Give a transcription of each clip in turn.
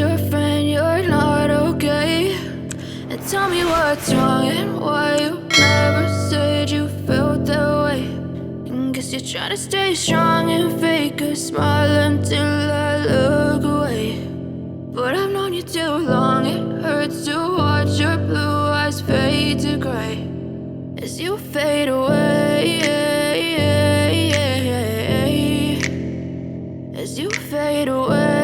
your friend you're not okay? And tell me what's wrong and why you never said you felt that way. And guess you're trying to stay strong and fake a smile until I look away. But I've known you too long, it hurts to watch your blue eyes fade to gray as you fade away, as you fade away.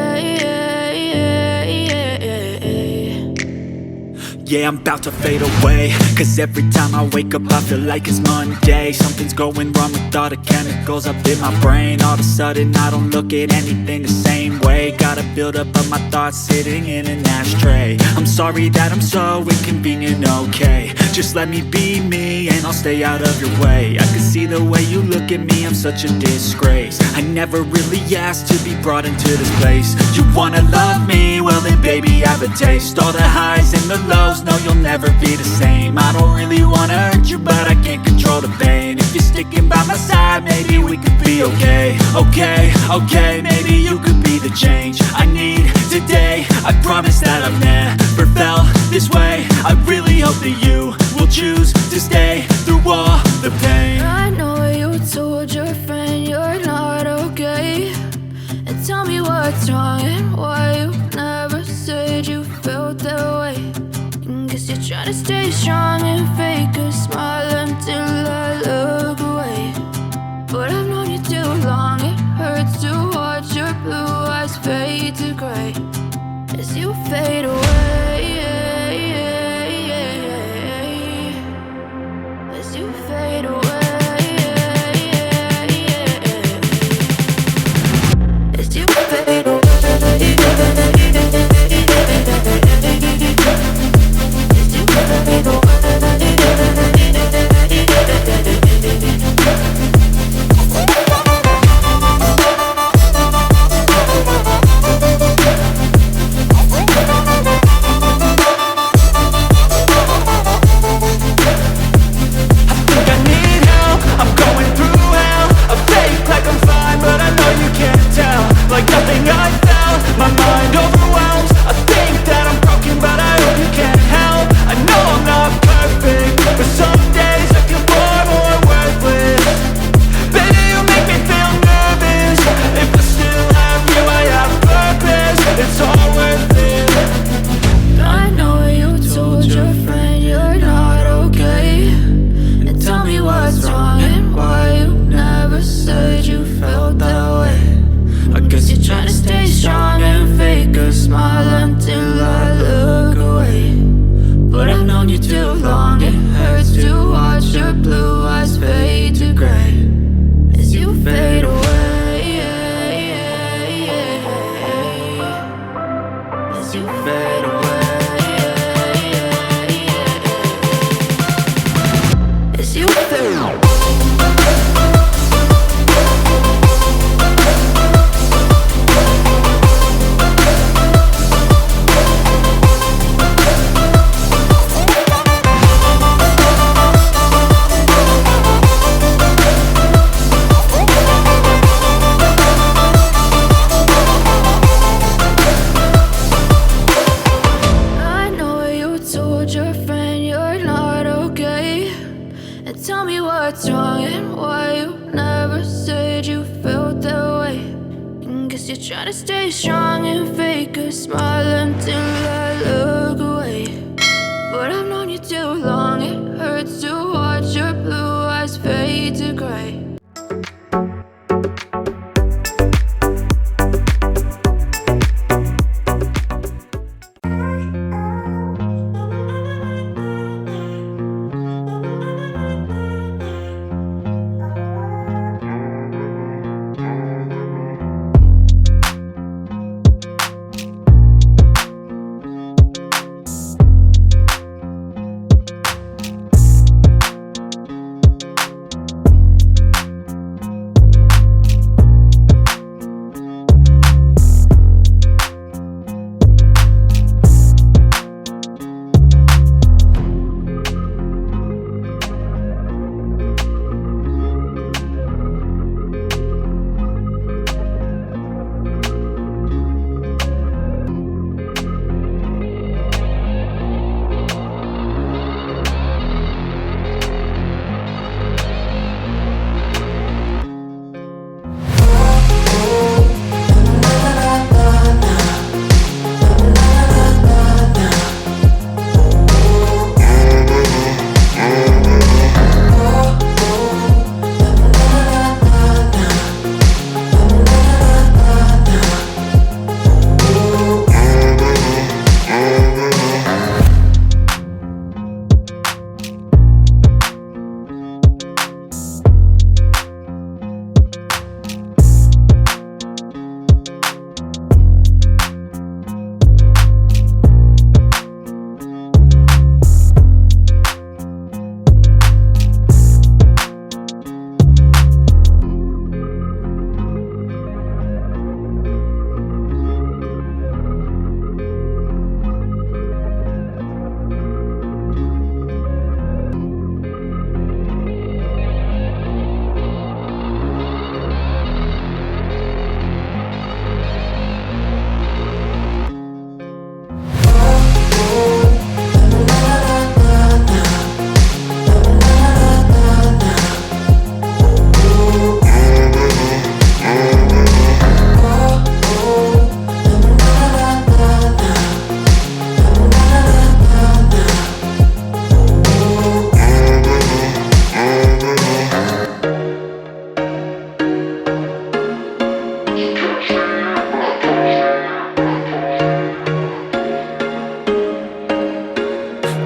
Yeah, I'm about to fade away, cause every time I wake up I feel like it's Monday. Something's going wrong with all the chemicals up in my brain. All of a sudden I don't look at anything the same way. Got a build up of my thoughts sitting in an ashtray. I'm sorry that I'm so inconvenient, okay? Just let me be me and I'll stay out of your way. I can see the way you look at me, I'm such a disgrace. I never really asked to be brought into this place. You wanna love me? Well then baby I have a taste. All the highs and the lows, no you'll never be the same. I don't really wanna hurt you but I can't control the pain. If you're sticking by my side maybe we could be okay. Okay, maybe you could be the change I need today. I promise that I've never felt this way. I really hope that you will choose to stay through all the pain. I know you told your friend you're not okay. And tell me what's wrong and why you never said you felt that way. And guess you're trying to stay strong and fake a smile until I look away. But I've known you too long, it hurts to watch your blue eyes fade to gray as you fade away, as you fade away. As you fade away. Tell me what's wrong and why you never said you felt that way. And guess you're trying to stay strong and fake a smile until I look away. But I've known you too long, it hurts to watch your blue eyes fade to gray.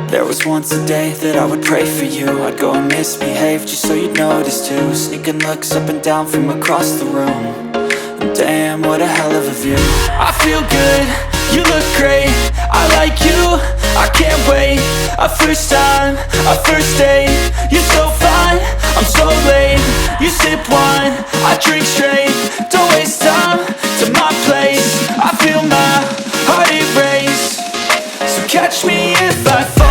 There was once a day that I would pray for you. I'd go and misbehave just so you'd notice too. Sneaking looks up and down from across the room. And damn, what a hell of a view. I feel good, you look great, I like you, I can't wait. A first time, a first date. You're so fine, I'm so late. You sip wine, I drink straight. Don't waste time to my place. I feel my heart erase. So catch me if I fall.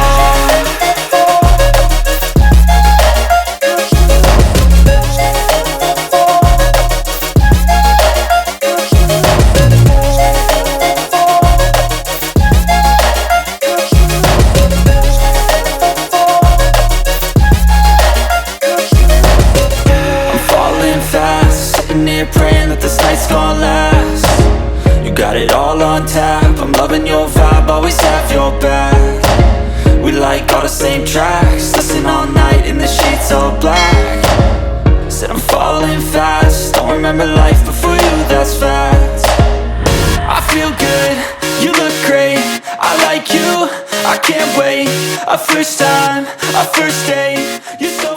Praying that this night's gonna last. You got it all on tap, I'm loving your vibe, always have your back. We like all the same tracks, listen all night in the sheets all black. Said I'm falling fast, don't remember life before you, that's fact. I feel good, you look great, I like you, I can't wait. A first time, a first date, you're so